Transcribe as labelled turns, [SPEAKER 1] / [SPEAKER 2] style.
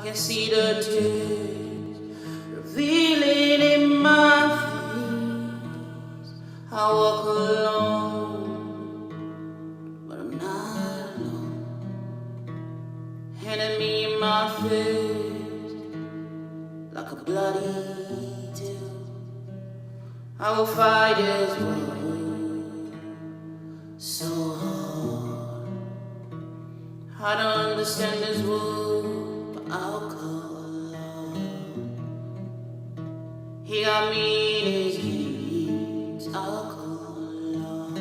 [SPEAKER 1] can see the tears revealing in my face. I walk alone, but I'm not alone. Enemy in my face, like a bloody tale. I will fight this war so hard. I don't understand this world, but I'll call love. He got me in his dreams, I'll call love.